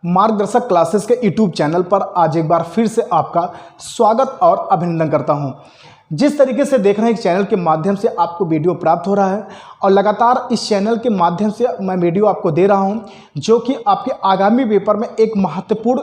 मार्गदर्शक क्लासेस के YouTube channel पर आज एक बार फिर से आपका स्वागत और अभिनंदन करता हूं। जिस तरीके से देख रहे हैं, एक चैनल के माध्यम से आपको वीडियो प्राप्त हो रहा है और लगातार इस चैनल के माध्यम से मैं वीडियो आपको दे रहा हूं, जो कि आपके आगामी पेपर में एक महत्वपूर्ण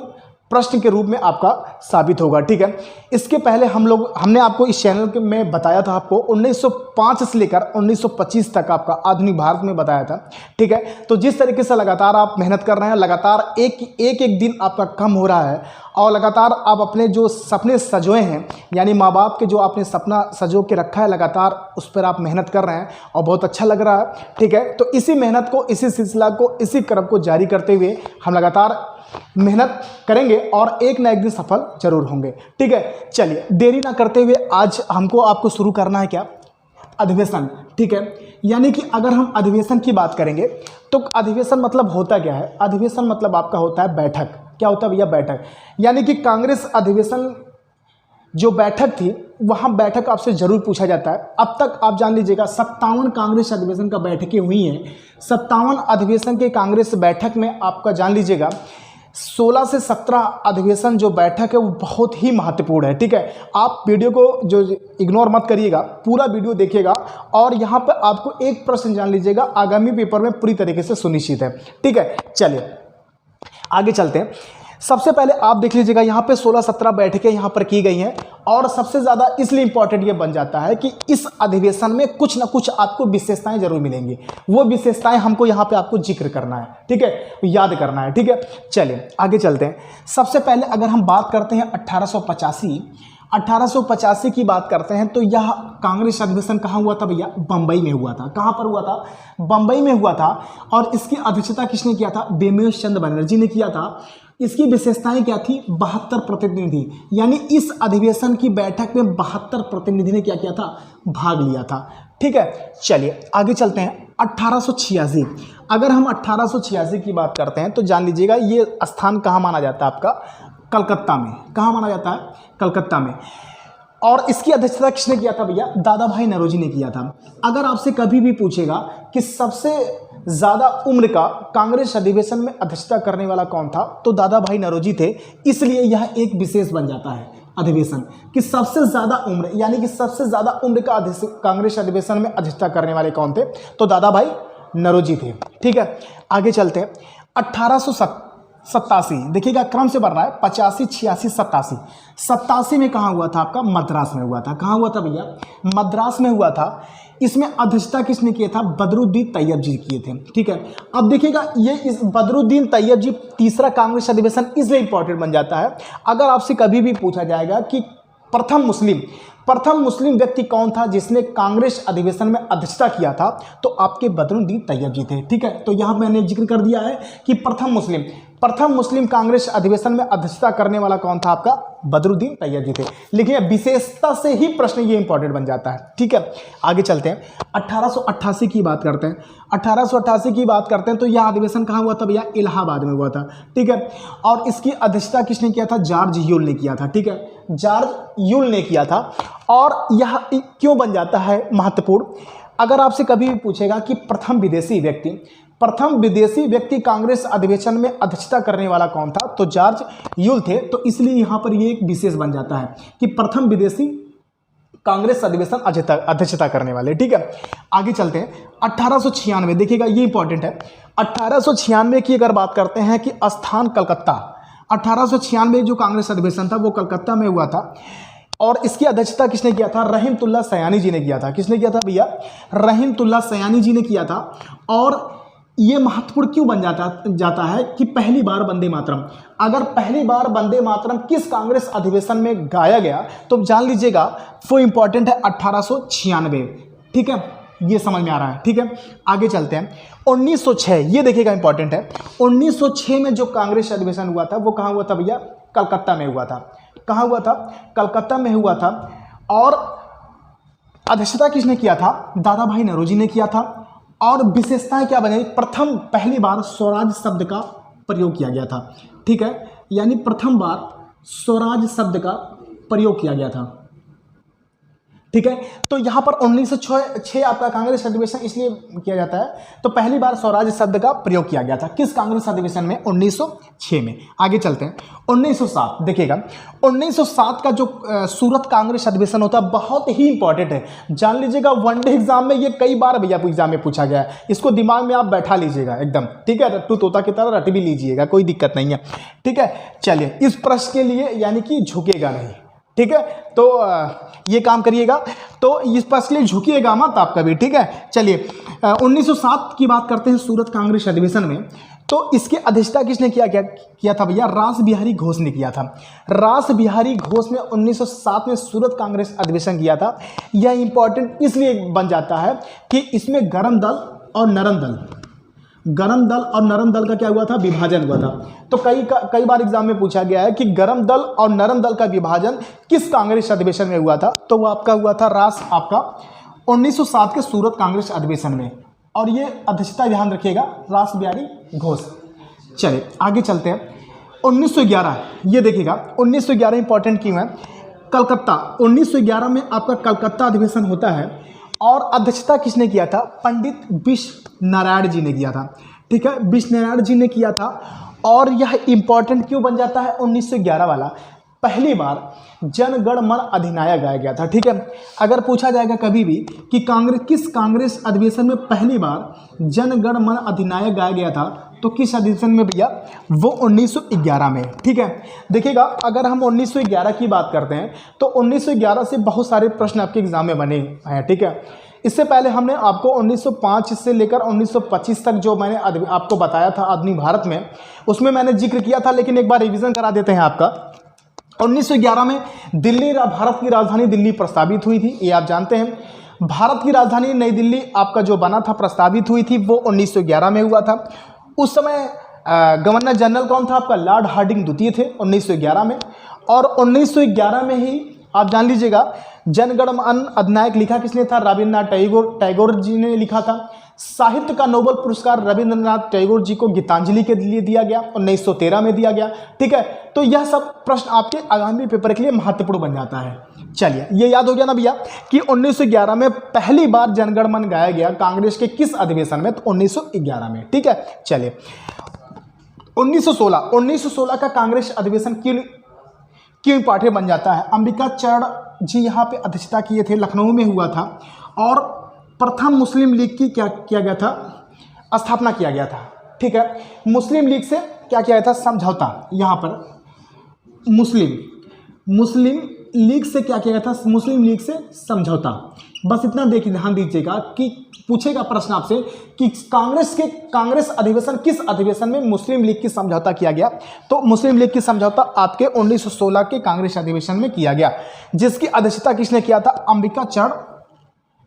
प्रश्न के रूप में आपका साबित होगा। ठीक है, इसके पहले हमने आपको इस चैनल में बताया था, आपको 1905 से लेकर 1925 तक आपका आधुनिक भारत में बताया था। ठीक है, तो जिस तरीके से लगातार आप मेहनत कर रहे हैं, लगातार एक दिन आपका कम हो रहा है और लगातार आप अपने जो सपने सजोए हैं, यानी माँ बाप के जो आपने सपना सजो के रखा है, लगातार उस पर आप मेहनत कर रहे हैं और बहुत अच्छा लग रहा है। ठीक है, तो इसी मेहनत को, इसी सिलसिला को, इसी क्रम को जारी करते हुए हम लगातार मेहनत करेंगे और एक ना एक दिन सफल जरूर होंगे। ठीक है, चलिए देरी ना करते हुए आज हमको आपको शुरू करना है क्या, अधिवेशन। ठीक है, यानी कि अगर हम अधिवेशन की बात करेंगे तो अधिवेशन मतलब होता क्या है? अधिवेशन मतलब आपका होता है बैठक। क्या होता है भैया? बैठक। यानी कि कांग्रेस अधिवेशन जो बैठक थी, वहाँ बैठक आपसे जरूर पूछा जाता है। अब तक आप जान लीजिएगा 57 कांग्रेस अधिवेशन का बैठकें हुई हैं। 57 अधिवेशन के कांग्रेस बैठक में आपका जान लीजिएगा 16 से 17 अधिवेशन जो बैठक है वो बहुत ही महत्वपूर्ण है। ठीक है, आप वीडियो को जो इग्नोर मत करिएगा, पूरा वीडियो देखिएगा और यहाँ पर आपको एक प्रश्न जान लीजिएगा आगामी पेपर में पूरी तरीके से सुनिश्चित है। ठीक है, चलिए आगे चलते हैं। सबसे पहले आप देख लीजिएगा, यहाँ पे 16-17 बैठकें यहाँ पर की गई हैं और सबसे ज़्यादा इसलिए इंपॉर्टेंट ये बन जाता है कि इस अधिवेशन में कुछ ना कुछ आपको विशेषताएं जरूर मिलेंगी। वो विशेषताएं हमको यहाँ पे आपको जिक्र करना है। ठीक है, याद करना है। ठीक है, चलिए आगे चलते हैं। सबसे पहले अगर हम बात करते हैं 1885 की बात करते हैं तो यह कांग्रेस अधिवेशन कहाँ हुआ था भैया? बम्बई में हुआ था। कहाँ पर हुआ था? बम्बई में हुआ था। और इसकी अध्यक्षता किसने किया था? बेमेश चंद्र बनर्जी ने किया था। इसकी विशेषताएं क्या थी? 72 प्रतिनिधि, यानी इस अधिवेशन की बैठक में 72 प्रतिनिधि ने क्या किया था? भाग लिया था। ठीक है, चलिए आगे चलते हैं। 1886, अगर हम 1886 की बात करते हैं तो जान लीजिएगा ये स्थान कहाँ माना जाता है? आपका कलकत्ता में। कहाँ माना जाता है? कलकत्ता में। और इसकी अध्यक्षता किसने किया था भैया? दादा भाई नौरोजी ने किया था। अगर आपसे कभी भी पूछेगा कि सबसे ज़्यादा उम्र का कांग्रेस अधिवेशन में अध्यक्षता करने वाला कौन था, तो दादा भाई नौरोजी थे। इसलिए यह एक विशेष बन जाता है अधिवेशन कि सबसे ज़्यादा उम्र, यानी कि सबसे ज़्यादा उम्र का कांग्रेस अधिवेशन में अध्यक्षता करने वाले कौन थे? तो दादा भाई नौरोजी थे। ठीक है, आगे चलते हैं। 1887, देखिएगा क्रम से बढ़ रहा है, 85, 86, 87। 87 में कहाँ हुआ था? आपका मद्रास में हुआ था। कहाँ हुआ था भैया? मद्रास में हुआ था। इसमें अध्यक्षता किसने किया था? बदरुद्दीन तैयब जी किए थे। ठीक है, अब देखिएगा ये इस बदरुद्दीन तैयब जी तीसरा कांग्रेस अधिवेशन इसलिए इंपॉर्टेंट बन जाता है, अगर आपसे कभी भी पूछा जाएगा कि प्रथम मुस्लिम व्यक्ति कौन था जिसने कांग्रेस अधिवेशन में अध्यक्षता किया था, तो आपके बदरुद्दीन तैयब जी थे। ठीक है, तो यहाँ मैंने जिक्र कर दिया है कि प्रथम मुस्लिम कांग्रेस अधिवेशन में अध्यक्षता करने वाला कौन था? आपका बदरुद्दीन तैयब जी थे। लेकिन विशेषता से ही प्रश्न ये इंपॉर्टेंट बन जाता है। ठीक है, आगे चलते हैं। 1888 की बात करते हैं। 1888 की बात करते हैं तो यह अधिवेशन कहाँ हुआ था भैया? इलाहाबाद में हुआ था। ठीक है, और इसकी अध्यक्षता किसने किया था? जॉर्ज यूल ने किया था। ठीक है, जॉर्ज यूल ने किया था। और यह क्यों बन जाता है महत्वपूर्ण? अगर आपसे कभी भी पूछेगा कि प्रथम विदेशी व्यक्ति कांग्रेस अधिवेशन में अध्यक्षता करने वाला कौन था, तो जॉर्ज यूल थे। तो इसलिए यहाँ पर ये एक विशेष बन जाता है कि प्रथम विदेशी कांग्रेस अधिवेशन अध्यक्षता करने वाले। ठीक है, आगे चलते हैं। 1896, देखिएगा ये इंपॉर्टेंट है। 1896 की अगर बात करते हैं कि स्थान कलकत्ता, 1896 जो कांग्रेस अधिवेशन था वो कलकत्ता में हुआ था। और इसकी अध्यक्षता किसने किया था? रहीमतुल्लाह सयानी जी ने किया था। किसने किया था भैया? रहीमतुल्लाह सयानी जी ने किया था। और ये महत्वपूर्ण क्यों बन जाता है कि पहली बार वंदे मातरम, अगर पहली बार वंदे मातरम किस कांग्रेस अधिवेशन में गाया गया तो जान लीजिएगा वो इंपॉर्टेंट है 1896। ठीक है, ये समझ में आ रहा है। ठीक है, आगे चलते हैं। 1906, ये देखिएगा इंपॉर्टेंट है। 1906 में जो कांग्रेस अधिवेशन हुआ था वो कहाँ हुआ था भैया? कलकत्ता में हुआ था। कहाँ हुआ था? कलकत्ता में हुआ था। और अध्यक्षता किसने किया था? दादा भाई नौरोजी ने किया था। और विशेषताएं क्या बनी? पहली बार स्वराज शब्द का प्रयोग किया गया था। ठीक है, यानी प्रथम बार स्वराज शब्द का प्रयोग किया गया था। ठीक है। तो यहाँ पर 1906 आपका कांग्रेस अधिवेशन इसलिए किया जाता है, तो पहली बार स्वराज शब्द का प्रयोग किया गया था किस कांग्रेस अधिवेशन में? 1906 में। आगे चलते हैं 1907। देखिएगा 1907 का जो सूरत कांग्रेस अधिवेशन होता है बहुत ही इंपॉर्टेंट है, जान लीजिएगा। वनडे एग्जाम में ये कई बार भैया एग्जाम में पूछा गया है, इसको दिमाग में आप बैठा लीजिएगा एकदम, ठीक है। रट्टू तोता की तरह रट भी लीजिएगा, कोई दिक्कत नहीं है, ठीक है। चलिए इस प्रश्न के लिए यानी कि झुकेगा नहीं, ठीक है। तो ये काम करिएगा, तो इस पर के लिए झुकिएगा मत आप कभी, ठीक है। चलिए 1907 की बात करते हैं सूरत कांग्रेस अधिवेशन में। तो इसकी अध्यक्षता किसने किया था भैया? रास बिहारी घोष ने किया था। रास बिहारी घोष ने 1907 में सूरत कांग्रेस अधिवेशन किया था। यह इंपॉर्टेंट इसलिए बन जाता है कि इसमें गरम दल और नरम दल का क्या हुआ था? विभाजन हुआ था। तो कई बार एग्जाम में पूछा गया है कि गरम दल और नरम दल का विभाजन किस कांग्रेस अधिवेशन में हुआ था? तो वो आपका हुआ था आपका 1907 के सूरत कांग्रेस अधिवेशन में, और ये अध्यक्षता ध्यान रखिएगा रास बिहारी घोष। चलिए आगे चलते हैं 1911। ये देखिएगा 1911 इंपॉर्टेंट क्यों है? कलकत्ता 1911 में आपका कलकत्ता अधिवेशन होता है, और अध्यक्षता किसने किया था? पंडित विश्व नारायण जी ने किया था, ठीक है। विश्व नारायण जी ने किया था। और यह इंपॉर्टेंट क्यों बन जाता है 1911 वाला? पहली बार जन गण मन अधिनायक गाया गया था, ठीक है। अगर पूछा जाएगा कभी भी कि किस कांग्रेस अधिवेशन में पहली बार जन गण मन अधिनायक गाया गया था, तो किस अधिवेशन में भैया? वो 1911 में, ठीक है। देखिएगा अगर हम 1911 की बात करते हैं तो 1911 से बहुत सारे प्रश्न आपके एग्जाम में बने हैं, ठीक है। इससे पहले हमने आपको 1905 से लेकर 1925 तक जो मैंने आपको बताया था आधुनिक भारत में, उसमें मैंने जिक्र किया था, लेकिन एक बार रिवीजन करा देते हैं आपका। 1911 में भारत की राजधानी दिल्ली प्रस्तावित हुई थी, ये आप जानते हैं। भारत की राजधानी नई दिल्ली आपका जो बना था, प्रस्तावित हुई थी, वो 1911 में हुआ था। उस समय गवर्नर जनरल कौन था आपका? लॉर्ड हार्डिंग द्वितीय थे 1911 में। और 1911 में ही आप जान लीजिएगा जनगण मन अधिनायक लिखा किसने था? रविन्द्रनाथ टैगोर जी ने लिखा था। साहित्य का नोबेल पुरस्कार रविन्द्रनाथ टैगोर जी को गीतांजलि के लिए दिया गया, 1913 में दिया गया, ठीक है। तो यह सब प्रश्न आपके आगामी पेपर के लिए महत्वपूर्ण बन जाता है। चलिए ये याद हो गया ना भैया कि 1911 में पहली बार जनगण मन गाया गया कांग्रेस के किस अधिवेशन में? तो 1911 में, ठीक है। चलिए 1916 का कांग्रेस अधिवेशन क्यों इंपॉर्टेंट बन जाता है? अंबिका चरण जी यहाँ पे अध्यक्षता किए थे, लखनऊ में हुआ था। और प्रथम मुस्लिम लीग की क्या किया गया था? स्थापना किया गया था, ठीक है। मुस्लिम लीग से क्या किया गया था? समझौता। यहाँ पर मुस्लिम लीग से क्या किया गया था? मुस्लिम लीग से समझौता। बस इतना देखिए, ध्यान दीजिएगा कि पूछेगा प्रश्न आपसे कि कांग्रेस अधिवेशन किस अधिवेशन में मुस्लिम लीग की समझौता किया गया? तो मुस्लिम लीग की समझौता आपके 1916 के कांग्रेस अधिवेशन में किया गया, जिसकी अध्यक्षता किसने किया था? अंबिका चरण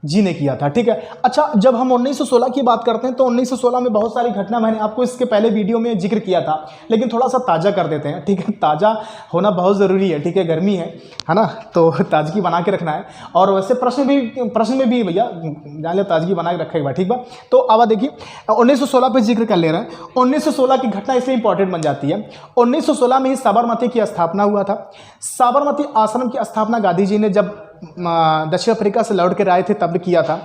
जी ने किया था, ठीक है। अच्छा, जब हम 1916 की बात करते हैं तो 1916 में बहुत सारी घटना मैंने आपको इसके पहले वीडियो में जिक्र किया था, लेकिन थोड़ा सा ताज़ा कर देते हैं, ठीक है। ताज़ा होना बहुत ज़रूरी है, ठीक है। गर्मी है ना, तो ताजगी बना के रखना है। और वैसे प्रश्न में भी भैया जान ले ताजगी बना के रखेगा, ठीक बा। तो अब देखिए 1916 पे जिक्र कर ले रहे हैं। 1916 की घटना इसलिए इंपॉर्टेंट बन जाती है, 1916 में ही साबरमती की स्थापना हुआ था। साबरमती आश्रम की स्थापना गांधी जी ने जब दक्षिण अफ्रीका से लौट कर आए थे तब किया था।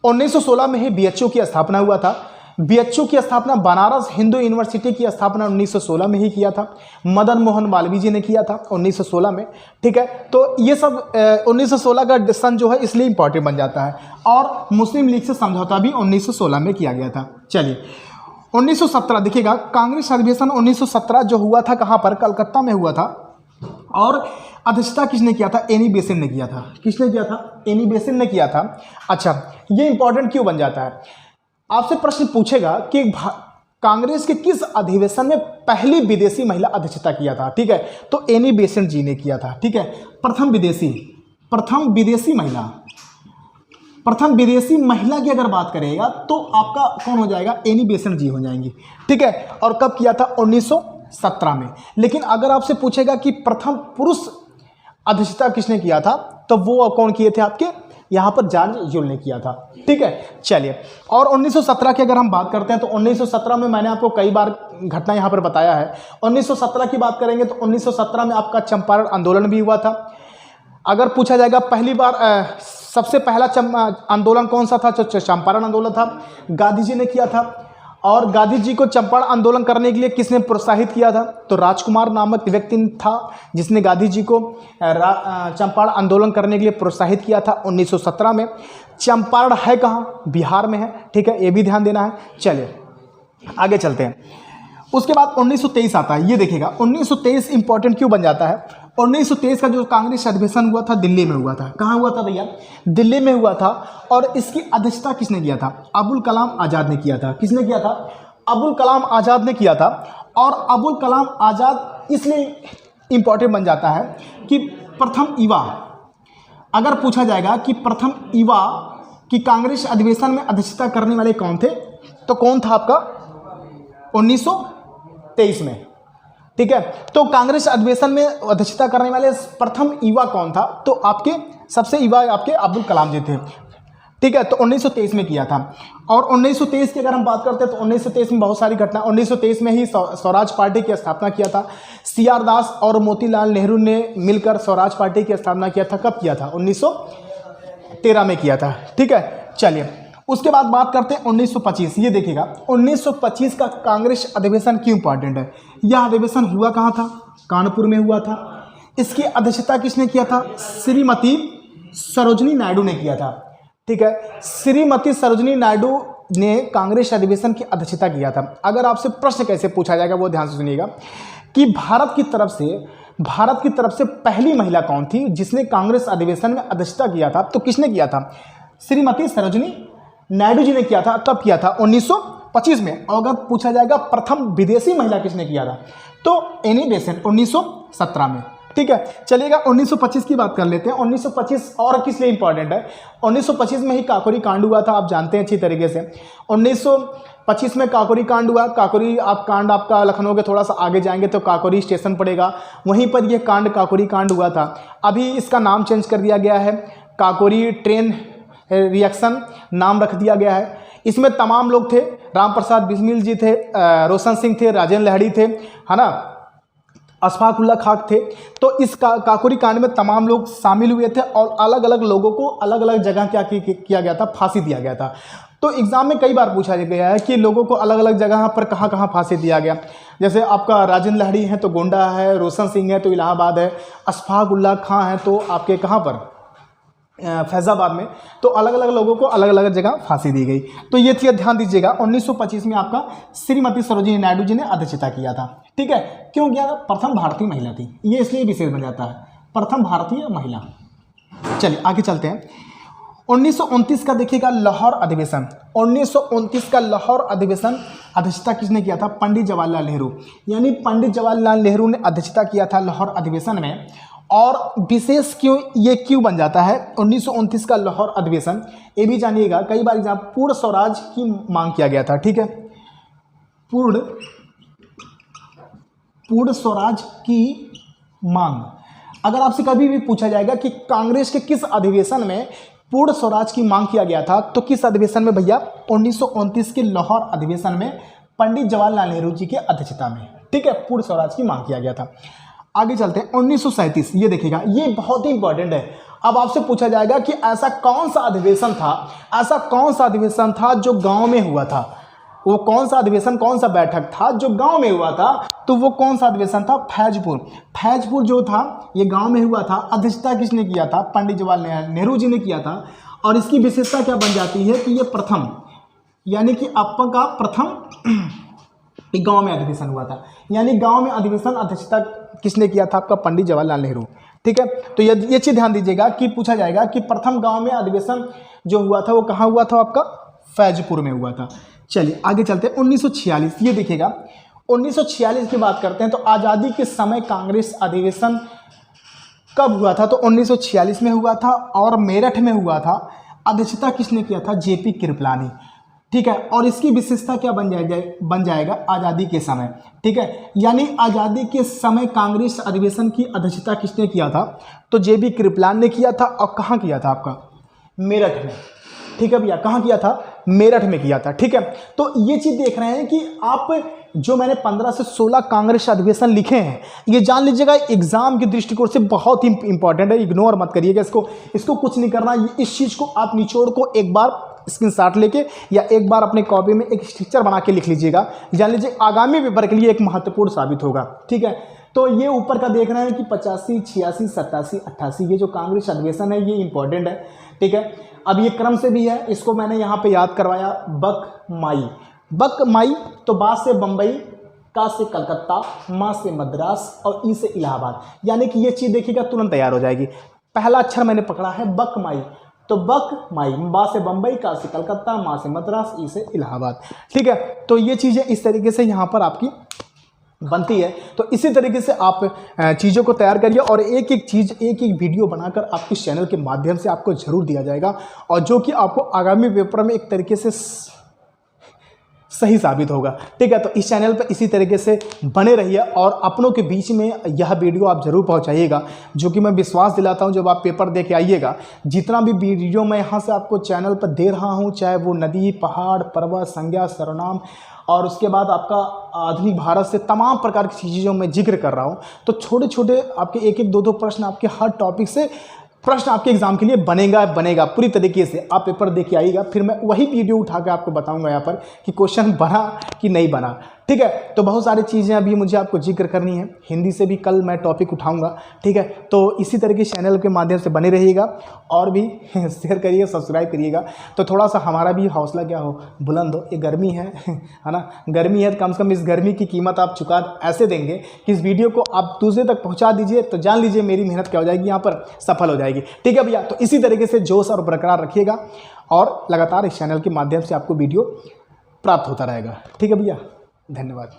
1916 में ही बीएचयू की स्थापना हुआ था। बीएचयू की स्थापना बनारस हिंदू यूनिवर्सिटी की स्थापना 1916 में ही किया था। मदन मोहन मालवीय जी ने किया था 1916 में, ठीक है। तो ये सब 1916 का सन जो है इसलिए इंपॉर्टेंट बन जाता है। और मुस्लिम लीग से समझौता भी 1916 में किया गया था। चलिए 1917 देखिएगा, कांग्रेस अधिवेशन 1917 जो हुआ था कहाँ पर? कलकत्ता में हुआ था। और अध्यक्षता किसने किया था? एनी बेसेंट ने किया था। किसने किया था? एनी बेसेंट ने किया था। अच्छा, ये इंपॉर्टेंट क्यों बन जाता है? आपसे प्रश्न पूछेगा कि कांग्रेस के किस अधिवेशन में पहली विदेशी महिला अध्यक्षता किया था, ठीक है। तो एनी बेसेंट जी ने किया था, ठीक है। प्रथम विदेशी महिला की अगर बात करेगा तो आपका कौन हो जाएगा? एनी बेसेंट जी हो जाएंगी, ठीक है। और कब किया था? 1917 में। लेकिन अगर आपसे पूछेगा कि प्रथम पुरुष अध्यक्षता किसने किया था, तो वो कौन किए थे आपके? यहाँ पर जॉर्ज यूल ने किया था, ठीक है। चलिए, और 1917 की अगर हम बात करते हैं तो 1917 में मैंने आपको कई बार घटना यहाँ पर बताया है। 1917 की बात करेंगे तो 1917 में आपका चंपारण आंदोलन भी हुआ था। अगर पूछा जाएगा पहली बार सबसे पहला आंदोलन कौन सा था, तो चंपारण आंदोलन था, गांधी जी ने किया था। और गांधी जी को चंपारण आंदोलन करने के लिए किसने प्रोत्साहित किया था, तो राजकुमार नामक व्यक्ति था जिसने गांधी जी को चंपारण आंदोलन करने के लिए प्रोत्साहित किया था 1917 में। चंपारण है कहाँ, बिहार में है, ठीक है, ये भी ध्यान देना है। चलिए आगे चलते हैं। उसके बाद 1923 आता है, ये देखिएगा 1923 इंपॉर्टेंट क्यों बन जाता है। 1923 का जो कांग्रेस अधिवेशन हुआ था दिल्ली में हुआ था। कहाँ हुआ था भैया, दिल्ली में हुआ था। और इसकी अध्यक्षता किसने किया था, अबुल कलाम आज़ाद ने किया था। किसने किया था, अबुल कलाम आज़ाद ने किया था। और अबुल कलाम आज़ाद इसलिए इंपॉर्टेंट बन जाता है कि प्रथम युवा, अगर पूछा जाएगा कि प्रथम युवा की कांग्रेस अधिवेशन में अध्यक्षता करने वाले कौन थे, तो कौन था आपका 1923 में, ठीक है। तो कांग्रेस अधिवेशन में अध्यक्षता करने वाले प्रथम युवा कौन था, तो आपके सबसे युवा आपके अब्दुल कलाम जी थे, ठीक है। तो 1923 में किया था। और 1923 की अगर हम बात करते हैं तो 1923 में बहुत सारी घटना, 1923 में ही स्वराज पार्टी की स्थापना किया था। CR दास और मोतीलाल नेहरू ने मिलकर स्वराज पार्टी की स्थापना किया था। कब किया था, 1913 में किया था, ठीक है। चलिए उसके बाद बात करते हैं 1925। ये देखिएगा 1925 का कांग्रेस अधिवेशन क्यों इंपॉर्टेंट है। यह अधिवेशन हुआ कहाँ था, कानपुर में हुआ था। इसकी अध्यक्षता किसने किया था, श्रीमती सरोजिनी नायडू ने किया था, ठीक है। श्रीमती सरोजिनी नायडू ने कांग्रेस अधिवेशन की अध्यक्षता किया था। अगर आपसे प्रश्न कैसे पूछा जाएगा वो ध्यान से सुनिएगा कि भारत की तरफ से पहली महिला कौन थी जिसने कांग्रेस अधिवेशन में अध्यक्षता किया था, तो किसने किया था, श्रीमती सरोजिनी नायडू जी ने किया था। कब किया था, 1925 में। और अगर पूछा जाएगा प्रथम विदेशी महिला किसने किया था, तो एनी बेसेंट 1917 में, ठीक है। चलिएगा 1925 की बात कर लेते हैं। 1925 और किस लिए इंपॉर्टेंट है, 1925 में ही काकोरी कांड हुआ था, आप जानते हैं अच्छी तरीके से। 1925 में काकोरी कांड हुआ। काकोरी कांड आपका लखनऊ के थोड़ा सा आगे जाएंगे तो काकोरी स्टेशन पड़ेगा, वहीं पर यह कांड काकोरी कांड हुआ था। अभी इसका नाम चेंज कर दिया गया है, काकोरी ट्रेन रिएक्शन नाम रख दिया गया है। इसमें तमाम लोग थे, राम प्रसाद बिस्मिल जी थे, रोशन सिंह थे, राजेंद्र लाहिड़ी थे, है ना, अशफाक उल्ला खान थे। तो इस काकोरी कांड में तमाम लोग शामिल हुए थे और अलग अलग लोगों को अलग अलग जगह क्या किया गया था, फांसी दिया गया था। तो एग्जाम में कई बार पूछा गया है कि लोगों को अलग अलग जगह पर कहाँ कहाँ फांसी दिया गया। जैसे आपका राजेंद्र लाहिड़ी है तो गोंडा है, रोशन सिंह है तो इलाहाबाद है, अशफाक उल्ला खान है तो आपके कहाँ पर, फैज़ाबाद में। तो अलग अलग लोगों को अलग अलग जगह फांसी दी गई। तो ये चीज़ ध्यान दीजिएगा। 1925 में आपका श्रीमती सरोजिनी नायडू जी ने अध्यक्षता किया था, ठीक है। क्यों किया था, प्रथम भारतीय महिला थी, ये इसलिए विशेष बन जाता है, प्रथम भारतीय महिला। चलिए आगे चलते हैं। 1929 का देखिएगा लाहौर अधिवेशन। 1929 का लाहौर अधिवेशन अध्यक्षता किसने किया था, पंडित जवाहरलाल नेहरू। यानी पंडित जवाहरलाल नेहरू ने अध्यक्षता किया था लाहौर अधिवेशन में। और विशेष क्यों बन जाता है 1929 का लाहौर अधिवेशन, ये भी जानिएगा। कई बार एग्जाम पूर्ण स्वराज की मांग किया गया था, ठीक है, पूर्ण स्वराज की मांग। अगर आपसे कभी भी पूछा जाएगा कि कांग्रेस के किस अधिवेशन में पूर्ण स्वराज की मांग किया गया था, तो किस अधिवेशन में भैया, 1929 के लाहौर अधिवेशन में पंडित जवाहरलाल नेहरू जी के अध्यक्षता में, ठीक है, पूर्ण स्वराज की मांग किया गया था। आगे चलते हैं 1937। ये देखिएगा, ये बहुत ही इंपॉर्टेंट है। अब आपसे पूछा जाएगा कि ऐसा कौन सा अधिवेशन था जो गांव में हुआ था। वो कौन सा अधिवेशन, कौन सा बैठक था जो गांव में हुआ था, तो वो कौन सा अधिवेशन था, फैजपुर जो था ये गांव में हुआ था। अध्यक्षता किसने किया था, पंडित जवाहरलाल नेहरू जी ने किया था। और इसकी विशेषता क्या बन जाती है कि ये प्रथम, यानी कि आपका प्रथम गांव में अधिवेशन हुआ था। यानी गांव में अधिवेशन अध्यक्षता किसने किया था, आपका पंडित जवाहरलाल नेहरू, ठीक है। तो ये चीज़ ध्यान दीजिएगा कि पूछा जाएगा कि प्रथम गांव में अधिवेशन जो हुआ था वो कहाँ हुआ था, आपका फैजपुर में हुआ था। चलिए आगे चलते हैं 1946। ये देखिएगा 1946 की बात करते हैं तो आज़ादी के समय कांग्रेस अधिवेशन कब हुआ था, तो 1946 में हुआ था और मेरठ में हुआ था। अध्यक्षता किसने किया था, JP कृपलानी, ठीक है। और इसकी विशेषता क्या बन जाएगा आज़ादी के समय, ठीक है। यानी आज़ादी के समय कांग्रेस अधिवेशन की अध्यक्षता किसने किया था, तो JP कृपलानी ने किया था। और कहाँ किया था, आपका मेरठ में, ठीक है भैया, कहाँ किया था, मेरठ में किया था। ठीक है, तो ये चीज़ देख रहे हैं कि आप जो मैंने 15 से 16 कांग्रेस अधिवेशन लिखे हैं, ये जान लीजिएगा एग्जाम के दृष्टिकोण से बहुत ही इंपॉर्टेंट है, इग्नोर मत करिएगा इसको कुछ नहीं करना। इस चीज़ को आप निचोड़ को एक बार स्क्रीनशॉट लेके या एक बार अपने कॉपी में एक स्ट्रक्चर बना के लिख लीजिएगा, जान लीजिए आगामी पेपर के लिए एक महत्वपूर्ण साबित होगा। ठीक है, तो ये ऊपर का देख रहे हैं कि 85, 86, 87, 88 ये जो कांग्रेस अधिवेशन है ये इंपॉर्टेंट है। ठीक है, अब ये क्रम से भी है, इसको मैंने यहाँ पे याद करवाया। बक माई तो बा से बम्बई, का से कलकत्ता, मा से मद्रास और ई से इलाहाबाद, यानी कि ये चीज़ देखिएगा तुरंत तैयार हो जाएगी। पहला अक्षर मैंने पकड़ा है बक माई, तो बक माई, बा से बम्बई, का से कलकत्ता, मा से मद्रास, ई से इलाहाबाद। ठीक है, तो ये चीज़ें इस तरीके से यहाँ पर आपकी बनती है। तो इसी तरीके से आप चीज़ों को तैयार करिए और एक एक चीज़ एक एक वीडियो बनाकर आपके चैनल के माध्यम से आपको ज़रूर दिया जाएगा, और जो कि आपको आगामी पेपर में एक तरीके से सही साबित होगा। ठीक है, तो इस चैनल पर इसी तरीके से बने रहिए और अपनों के बीच में यह वीडियो आप ज़रूर पहुंचाइएगा, जो कि मैं विश्वास दिलाता हूं जब आप पेपर दे के आइएगा, जितना भी वीडियो मैं यहां से आपको चैनल पर दे रहा हूं, चाहे वो नदी, पहाड़, पर्वत, संज्ञा, सर्वनाम और उसके बाद आपका आधुनिक भारत से तमाम प्रकार की चीज़ों में जिक्र कर रहा हूँ, तो छोटे छोटे आपके एक एक दो दो प्रश्न आपके हर टॉपिक से प्रश्न आपके एग्जाम के लिए बनेगा पूरी तरीके से। आप पेपर दे के आइएगा, फिर मैं वही वीडियो उठा के आपको बताऊंगा यहाँ पर कि क्वेश्चन बना कि नहीं बना। ठीक है, तो बहुत सारी चीज़ें अभी मुझे आपको जिक्र करनी है, हिंदी से भी कल मैं टॉपिक उठाऊंगा। ठीक है, तो इसी तरह के चैनल के माध्यम से बने रहिएगा और भी शेयर करिएगा, सब्सक्राइब करिएगा, तो थोड़ा सा हमारा भी हौसला क्या हो, बुलंद हो। ये गर्मी है ना, गर्मी है, तो कम से कम इस गर्मी की कीमत आप चुका ऐसे देंगे कि इस वीडियो को आप दूसरे तक पहुँचा दीजिए, तो जान लीजिए मेरी मेहनत क्या हो जाएगी, यहाँ पर सफल हो जाएगी। ठीक है भैया, तो इसी तरीके से जोश और बरकरार रखिएगा और लगातार इस चैनल के माध्यम से आपको वीडियो प्राप्त होता रहेगा। ठीक है भैया, धन्यवाद।